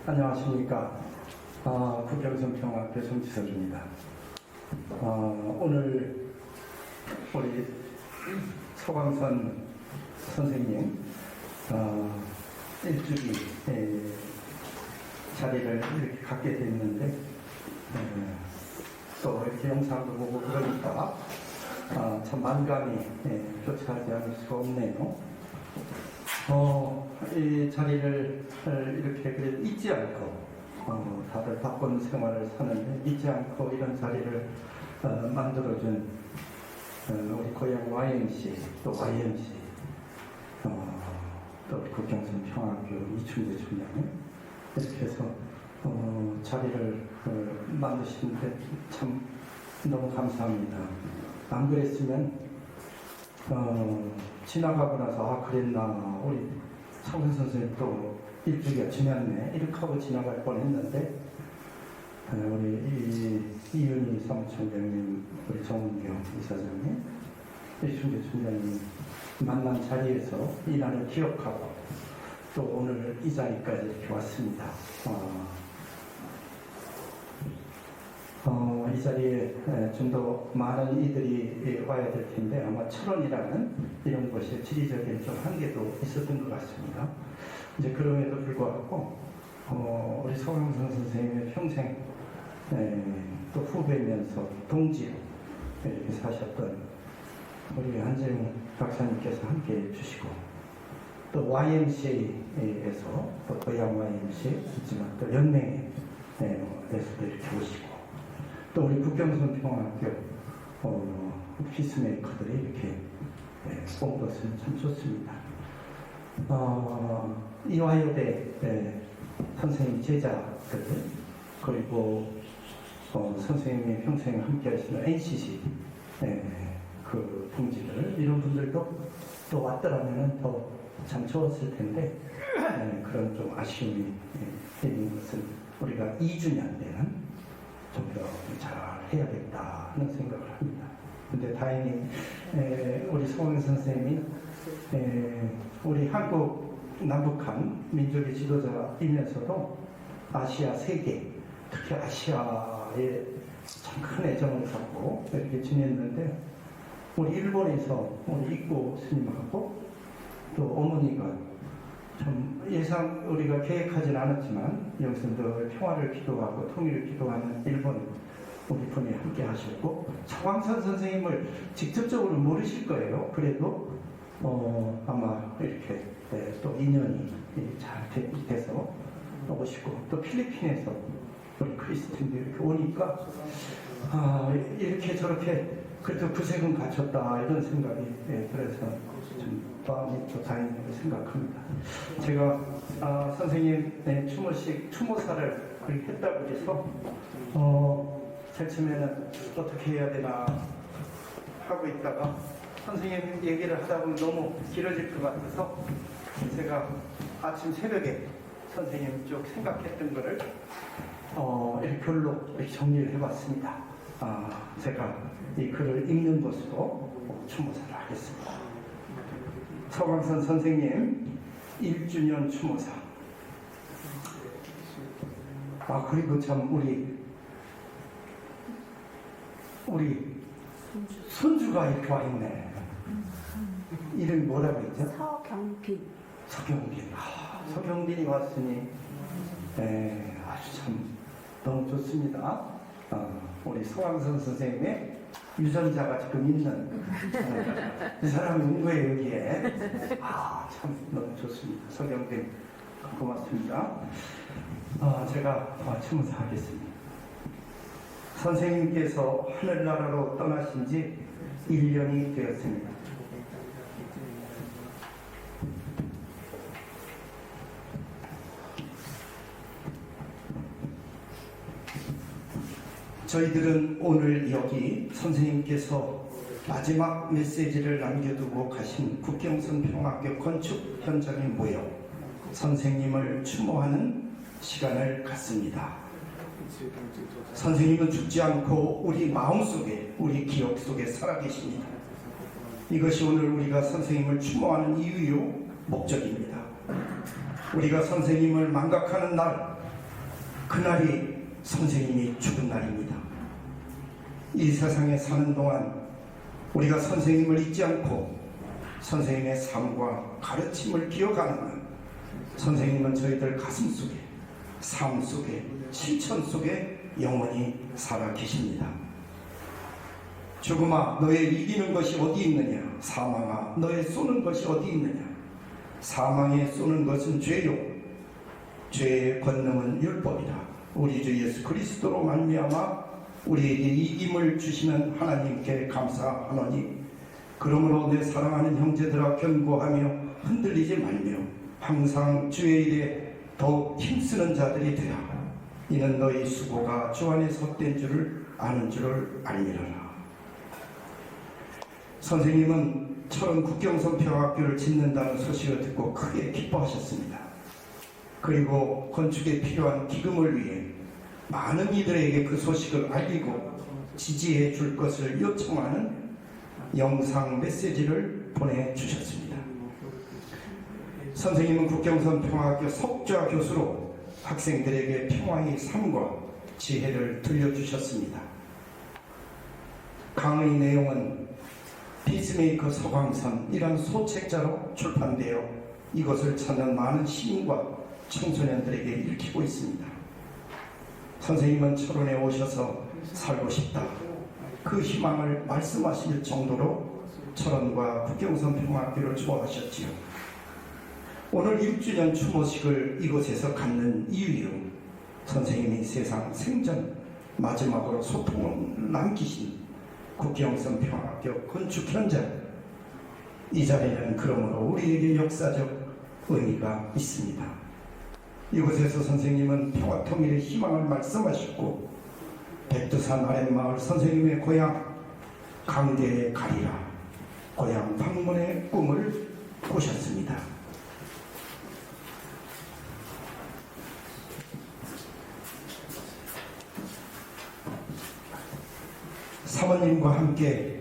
안녕하십니까. 국경선평학교 정지석입니다. 오늘 우리 서광선 선생님 일주기 자리를 이렇게 갖게 됐는데 또 이렇게 영상도 보고 그러니까 참 만감이 교차하지 않을 수가 없네요. 이 자리를 이렇게 그래도 잊지 않고 다들 바쁜 생활을 사는데 잊지 않고 이런 자리를 만들어준 우리 고향 YMC 또 YMC 또 국경선 평화학교 이충재 총장님 이렇게 해서 자리를 만드시는데 참 너무 감사합니다. 안 그랬으면 지나가고 나서 그랬나 우리 성선 선생님 또 일주기가 지났네 이렇게 하고 지나갈 뻔했는데 우리 이윤희 사무총장님 우리 정은경 이사장님 이충재 총장님 만난 자리에서 이 날을 기억하고 또 오늘 이 자리까지 이렇게 왔습니다. 이 자리에 좀 더 많은 이들이 와야 될 텐데 아마 철원이라는 이런 곳에 지리적인 좀 한계도 있었던 것 같습니다. 이제 그럼에도 불구하고 우리 서광선 선생님의 평생 또 후배면서 동지로 이렇게 사셨던 우리 한재웅 박사님께서 함께 해주시고 또 YMCA에서 또 고향 YMCA 있지만 또 연맹에서도 이렇게 오시고 또 우리 국경선 평화학교 피스메이커들이 이렇게 온 것은 참 좋습니다. 이화여대 선생님 제자들 그리고 선생님이 평생 함께 하시는 NCC 그 동지들 이런 분들도 또 왔더라면 더 참 좋았을 텐데 그런 좀 아쉬움이 있는 것은 우리가 2주년 때는 좀 더 잘 해야겠다 하는 생각을 합니다. 근데 다행히 우리 서광 선생님이 우리 한국 남북한 민족의 지도자이면서도 아시아 세계 특히 아시아에 참 큰 애정을 갖고 이렇게 지냈는데 우리 일본에서 우리 익고 스님하고 또 어머니가 참 예상 우리가 계획하진 않았지만 여기서 늘 평화를 기도하고 통일을 기도하는 일본 우리 분이 함께 하셨고 서광선 선생님을 직접적으로 모르실 거예요. 그래도 아마 이렇게 또 인연이 잘 돼서 오시고 또 필리핀에서 우리 크리스틴도 이렇게 오니까 이렇게 저렇게 그래도 구색은 갖췄다 이런 생각이 들어서 좀 마음이 또 다행이라고 생각합니다. 제가 선생님 추모사를 했다고 해서 제일 처음에는 어떻게 해야 되나 하고 있다가 선생님 얘기를 하다 보면 너무 길어질 것 같아서 제가 아침 새벽에 선생님 쭉 생각했던 거를 이렇게 글로 이렇게 정리를 해봤습니다. 제가 이 글을 읽는 것으로 추모사를 하겠습니다. 서광선 선생님 1주년 추모사. 그리고 참 우리 손주가 이렇게 와 있네. 이름이 뭐라고 했죠? 서경빈. 서경빈이 왔으니 아주 참 너무 좋습니다. 우리 서광선 선생님의 유전자가 지금 있는 이 사람이 온 거예요 여기에. 참 너무 좋습니다. 서경빈 고맙습니다. 제가 추모사 하겠습니다. 선생님께서 하늘나라로 떠나신 지 1년이 되었습니다. 저희들은 오늘 여기 선생님께서 마지막 메시지를 남겨두고 가신 국경선 평화학교 건축 현장에 모여 선생님을 추모하는 시간을 갖습니다. 선생님은 죽지 않고 우리 마음속에, 우리 기억 속에 살아계십니다. 이것이 오늘 우리가 선생님을 추모하는 이유요 목적입니다. 우리가 선생님을 망각하는 날, 그날이 선생님이 죽은 날입니다. 이 세상에 사는 동안 우리가 선생님을 잊지 않고 선생님의 삶과 가르침을 기억하는 한 선생님은 저희들 가슴 속에, 삶 속에, 실천 속에 영원히 살아 계십니다. 죽음아, 너의 이기는 것이 어디 있느냐? 사망아, 너의 쏘는 것이 어디 있느냐? 사망에 쏘는 것은 죄요, 죄의 권능은 율법이다. 우리 주 예수 그리스도로 말미암아 우리에게 이김을 주시는 하나님께 감사하노니, 그러므로 내 사랑하는 형제들아, 견고하며 흔들리지 말며 항상 주의 일에 더욱 힘쓰는 자들이 되라. 이는 너희 수고가 주 안에 헛된 줄을 아는 줄을 알미라라. 선생님은 철원 국경선 평화학교를 짓는다는 소식을 듣고 크게 기뻐하셨습니다. 그리고 건축에 필요한 기금을 위해 많은 이들에게 그 소식을 알리고 지지해 줄 것을 요청하는 영상 메시지를 보내주셨습니다. 선생님은 국경선 평화학교 석좌 교수로 학생들에게 평화의 삶과 지혜를 들려주셨습니다. 강의 내용은 피스메이커 서광선이란 소책자로 출판되어 이것을 찾는 많은 시민과 청소년들에게 읽히고 있습니다. 선생님은 철원에 오셔서 살고 싶다, 그 희망을 말씀하실 정도로 철원과 국경선 평화학교를 좋아하셨지요. 오늘 1주년 추모식을 이곳에서 갖는 이유요, 선생님이 세상 생전 마지막으로 소통을 남기신 국경선 평화학교 건축 현장, 이 자리는 그러므로 우리에게 역사적 의미가 있습니다. 이곳에서 선생님은 평화 통일의 희망을 말씀하셨고, 백두산 아랫마을 선생님의 고향 강대에 가리라, 고향 방문의 꿈을 꾸셨습니다. 사모님과 함께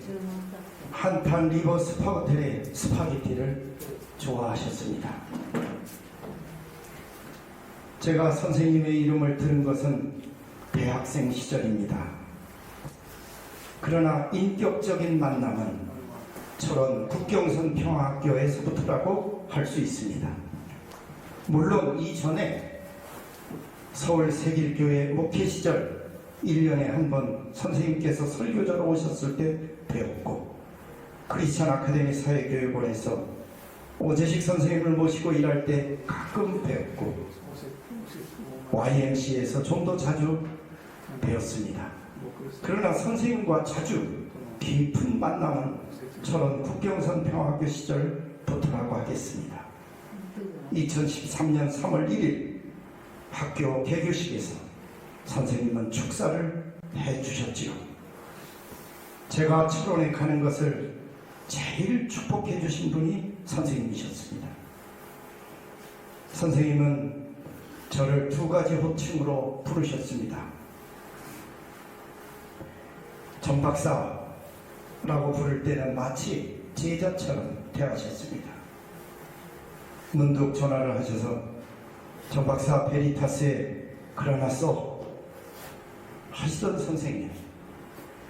한탄 리버 스파 호텔의 스파게티를 좋아하셨습니다. 제가 선생님의 이름을 들은 것은 대학생 시절입니다. 그러나 인격적인 만남은 철원 국경선 평화학교에서부터라고 할 수 있습니다. 물론 이전에 서울 세길교회 목회 시절 1년에 한 번 선생님께서 설교자로 오셨을 때 배웠고, 크리스찬 아카데미 사회교육원에서 오재식 선생님을 모시고 일할 때 가끔 배웠고, YMCA에서 좀 더 자주 배웠습니다. 그러나 선생님과 자주 깊은 만남은 철원 국경선 평화학교 시절부터라고 하겠습니다. 2013년 3월 1일 학교 개교식에서 선생님은 축사를 해주셨지요. 제가 철원에 가는 것을 제일 축복해 주신 분이 선생님이셨습니다. 선생님은 저를 두 가지 호칭으로 부르셨습니다. 정 박사라고 부를 때는 마치 제자처럼 대하셨습니다. 문득 전화를 하셔서 정 박사 베리타스에 그려놨어 하시던 선생님.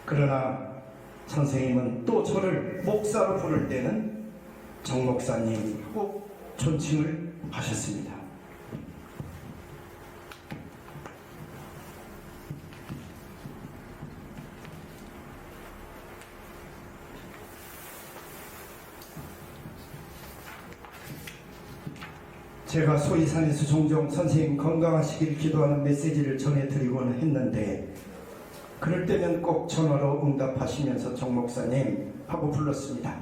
그러나 선생님은 또 저를 목사로 부를 때는 정 목사님이라고 존칭을 하셨습니다. 제가 소이산에서 종종 선생님 건강하시길 기도하는 메시지를 전해드리곤 했는데, 그럴 때면 꼭 전화로 응답하시면서 정 목사님 하고 불렀습니다.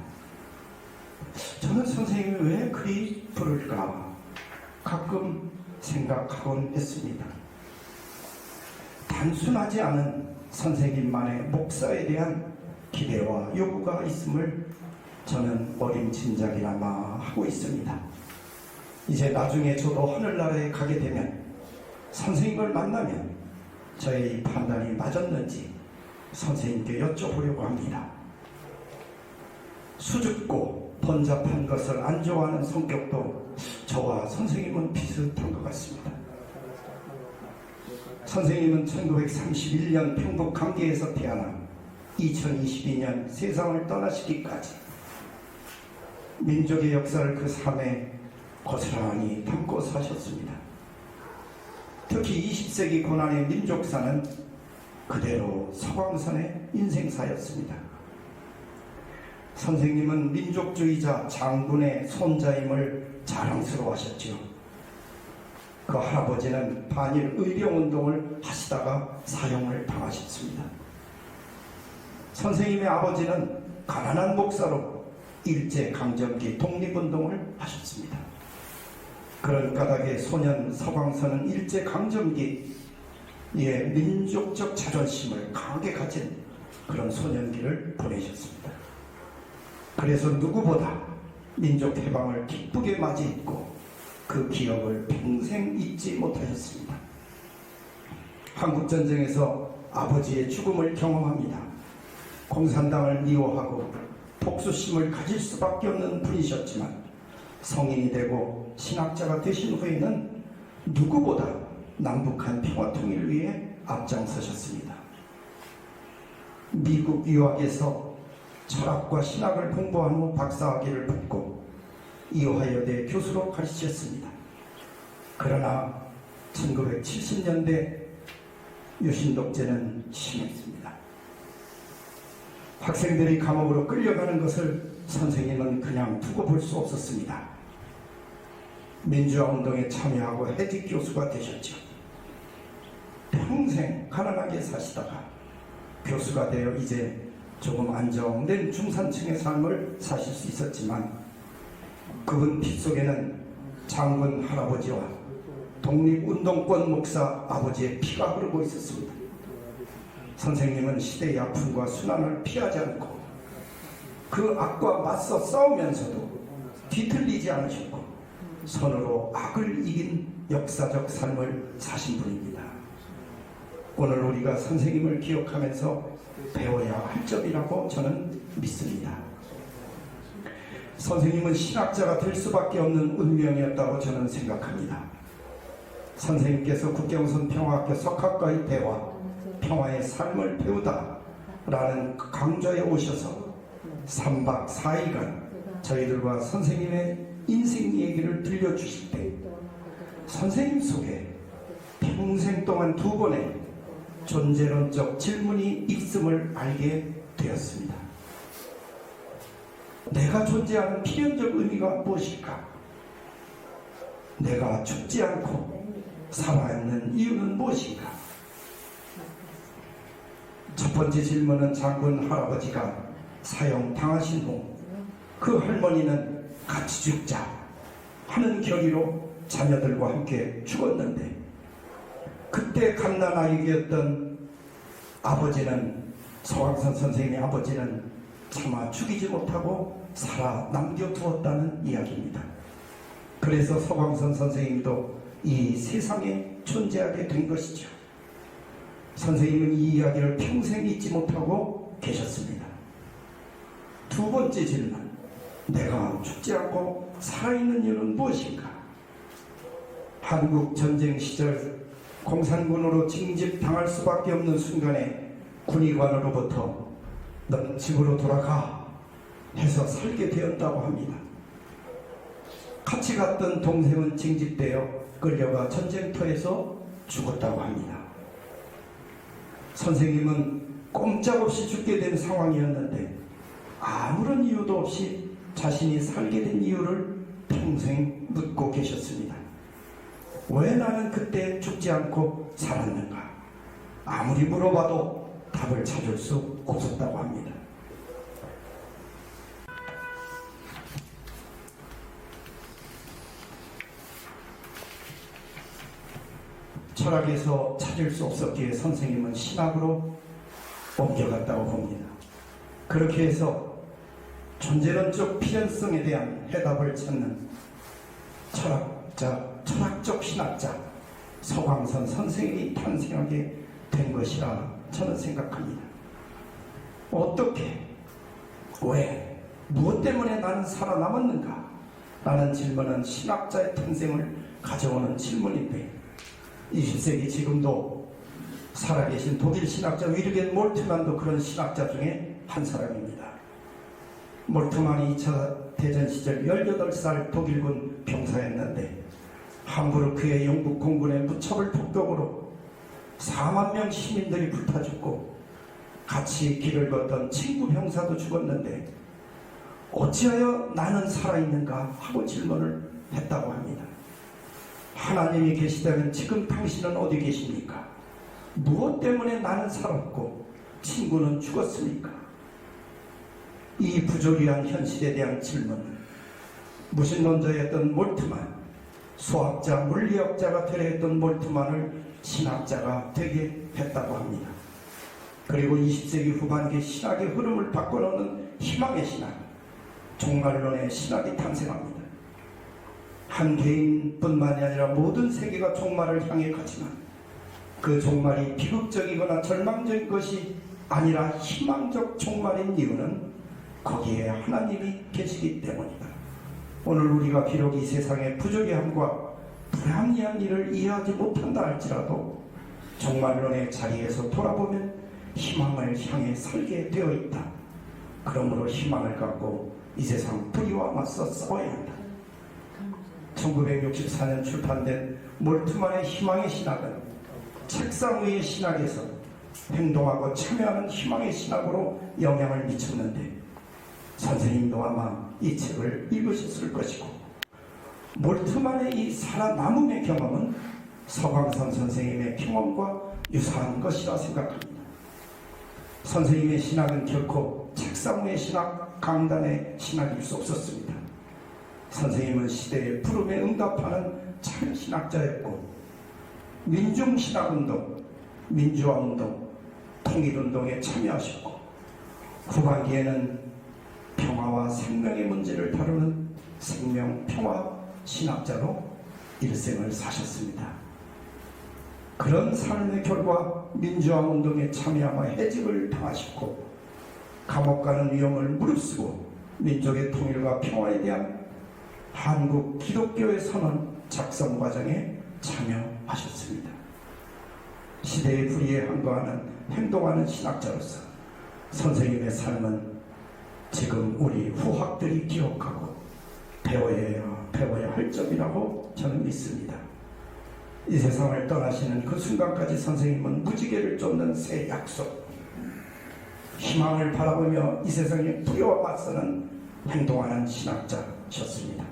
저는 선생님이 왜 그리 부를까 가끔 생각하곤 했습니다. 단순하지 않은 선생님만의 목사에 대한 기대와 요구가 있음을 저는 어림짐작이나마 하고 있습니다. 이제 나중에 저도 하늘나라에 가게 되면 선생님을 만나면 저의 판단이 맞았는지 선생님께 여쭤보려고 합니다. 수줍고 번잡한 것을 안 좋아하는 성격도 저와 선생님은 비슷한 것 같습니다. 선생님은 1931년 평북 강계에서 태어나 2022년 세상을 떠나시기까지 민족의 역사를 그 삶에 고스란히 담고 사셨습니다. 특히 20세기 고난의 민족사는 그대로 서광선의 인생사였습니다. 선생님은 민족주의자 장군의 손자임을 자랑스러워하셨지요. 그 할아버지는 반일 의병운동을 하시다가 사형을 당하셨습니다. 선생님의 아버지는 가난한 목사로 일제강점기 독립운동을 하셨습니다. 그런 까닭에 소년 서광선은 일제강점기에 민족적 자존심을 강하게 가진 그런 소년기를 보내셨습니다. 그래서 누구보다 민족 해방을 기쁘게 맞이했고 그 기억을 평생 잊지 못하셨습니다. 한국전쟁에서 아버지의 죽음을 경험합니다. 공산당을 미워하고 복수심을 가질 수밖에 없는 분이셨지만 성인이 되고 신학자가 되신 후에는 누구보다 남북한 평화통일을 위해 앞장서셨습니다. 미국 유학에서 철학과 신학을 공부한 후 박사학위를 받고 이오하이오대 교수로 가르치셨습니다. 그러나 1970년대 유신독재는 심했습니다. 학생들이 감옥으로 끌려가는 것을 선생님은 그냥 두고 볼 수 없었습니다. 민주화운동에 참여하고 해직 교수가 되셨죠. 평생 가난하게 사시다가 교수가 되어 이제 조금 안정된 중산층의 삶을 사실 수 있었지만 그분 빗속에는 장군 할아버지와 독립운동권 목사 아버지의 피가 흐르고 있었습니다. 선생님은 시대의 아픔과 순환을 피하지 않고 그 악과 맞서 싸우면서도 뒤틀리지 않으셨고 선으로 악을 이긴 역사적 삶을 사신 분입니다. 오늘 우리가 선생님을 기억하면서 배워야 할 점이라고 저는 믿습니다. 선생님은 신학자가 될 수밖에 없는 운명이었다고 저는 생각합니다. 선생님께서 국경선 평화학교 석학과의 대화, 평화의 삶을 배우다 라는 강좌에 오셔서 3박 4일간 저희들과 선생님의 인생 얘기를 들려주실 때 선생님 속에 평생 동안 2번의 존재론적 질문이 있음을 알게 되었습니다. 내가 존재하는 필연적 의미가 무엇일까? 내가 죽지 않고 살아있는 이유는 무엇인가? 첫 번째 질문은 장군 할아버지가 사형 당하신 후 그 할머니는 같이 죽자 하는 결의로 자녀들과 함께 죽었는데 그때 갓난아기였던 아버지는 서광선 선생님의 아버지는 차마 죽이지 못하고 살아 남겨두었다는 이야기입니다. 그래서 서광선 선생님도 이 세상에 존재하게 된 것이죠. 선생님은 이 이야기를 평생 잊지 못하고 계셨습니다. 2번째 질문, 내가 죽지 않고 살아있는 이유는 무엇인가? 한국 전쟁 시절 공산군으로 징집당할 수밖에 없는 순간에 군의관으로부터 넌 집으로 돌아가 해서 살게 되었다고 합니다. 같이 갔던 동생은 징집되어 끌려가 전쟁터에서 죽었다고 합니다. 선생님은 꼼짝없이 죽게 된 상황이었는데 아무런 이유도 없이 자신이 살게 된 이유를 평생 묻고 계셨습니다. 왜 나는 그때 죽지 않고 살았는가? 아무리 물어봐도 답을 찾을 수 없었다고 합니다. 철학에서 찾을 수 없었기에 선생님은 신학으로 옮겨갔다고 봅니다. 그렇게 해서 존재론적 필연성에 대한 해답을 찾는 철학적 신학자 서광선 선생님이 탄생하게 된 것이라 저는 생각합니다. 어떻게, 왜, 무엇 때문에 나는 살아남았는가? 라는 질문은 신학자의 탄생을 가져오는 질문인데 20세기 지금도 살아계신 독일 신학자 위르겐 몰트만도 그런 신학자 중에 한 사람입니다. 몰트만이 2차 대전 시절 18살 독일군 병사였는데 함부르크의 영국 공군의 무차별 폭격으로 4만 명 시민들이 불타 죽고 같이 길을 걷던 친구 병사도 죽었는데 어찌하여 나는 살아있는가 하고 질문을 했다고 합니다. 하나님이 계시다면 지금 당신은 어디 계십니까? 무엇 때문에 나는 살았고 친구는 죽었습니까? 이 부조리한 현실에 대한 질문은 무신론자였던 몰트만, 수학자, 물리학자가 되려 했던 몰트만을 신학자가 되게 했다고 합니다. 그리고 20세기 후반기 신학의 흐름을 바꿔놓는 희망의 신학, 종말론의 신학이 탄생합니다. 한 개인뿐만이 아니라 모든 세계가 종말을 향해 가지만 그 종말이 비극적이거나 절망적인 것이 아니라 희망적 종말인 이유는 거기에 하나님이 계시기 때문이다. 오늘 우리가 비록 이 세상의 부조리함과 불합리한 일을 이해하지 못한다 할지라도 종말론의 자리에서 돌아보면 희망을 향해 살게 되어 있다. 그러므로 희망을 갖고 이 세상 불의와 맞서 싸워야 한다. 1964년 출판된 몰트만의 희망의 신학은 책상 위의 신학에서 행동하고 참여하는 희망의 신학으로 영향을 미쳤는데 선생님도 아마 이 책을 읽으셨을 것이고 몰트만의 이 살아남음의 경험은 서광선 선생님의 경험과 유사한 것이라 생각합니다. 선생님의 신학은 결코 책상 위의 신학, 강단의 신학일 수 없었습니다. 선생님은 시대의 부름에 응답하는 참 신학자였고 민중신학운동, 민주화운동, 통일운동에 참여하셨고 후반기에는 평화와 생명의 문제를 다루는 생명평화 신학자로 일생을 사셨습니다. 그런 삶의 결과 민주화운동에 참여하며 해직을 당하셨고 감옥 가는 위험을 무릅쓰고 민족의 통일과 평화에 대한 한국 기독교의 선언 작성 과정에 참여하셨습니다. 시대의 불의에 항거하는 행동하는 신학자로서 선생님의 삶은 지금 우리 후학들이 기억하고 배워야 할 점이라고 저는 믿습니다. 이 세상을 떠나시는 그 순간까지 선생님은 무지개를 쫓는 새 약속, 희망을 바라보며 이 세상의 불의와 맞서는 행동하는 신학자셨습니다.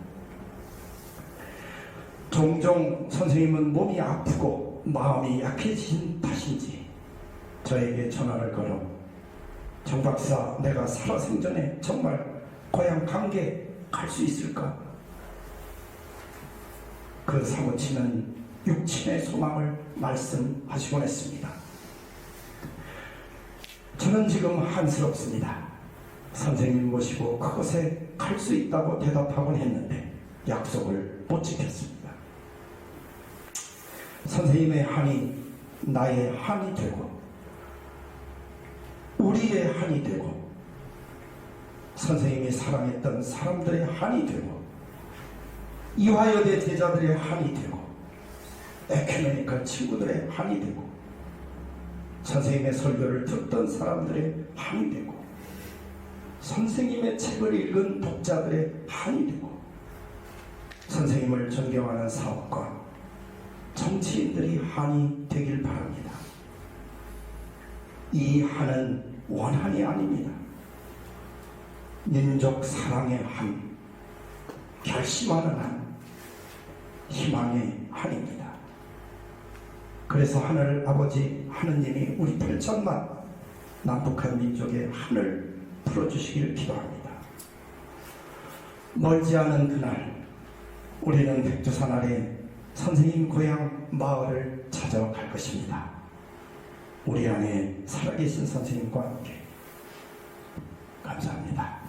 종종 선생님은 몸이 아프고 마음이 약해진 탓인지 저에게 전화를 걸어 정 박사, 내가 살아생전에 정말 고향 강계 갈 수 있을까? 그 사무치는 육친의 소망을 말씀하시곤 했습니다. 저는 지금 한스럽습니다. 선생님 모시고 그곳에 갈 수 있다고 대답하곤 했는데 약속을 못 지켰습니다. 선생님의 한이 나의 한이 되고 우리의 한이 되고 선생님이 사랑했던 사람들의 한이 되고 이화여대 제자들의 한이 되고 에큐메니컬 친구들의 한이 되고 선생님의 설교를 듣던 사람들의 한이 되고 선생님의 책을 읽은 독자들의 한이 되고 선생님을 존경하는 사업가 정치인들이 한이 되길 바랍니다. 이 한은 원한이 아닙니다. 민족 사랑의 한, 결심하는 한, 희망의 한입니다. 그래서 하늘 아버지 하느님이 우리 8천만 남북한 민족의 한을 풀어주시기를 기도합니다. 멀지 않은 그날 우리는 백두산 아래 선생님 고향 마을을 찾아갈 것입니다. 우리 안에 살아계신 선생님과 함께 감사합니다.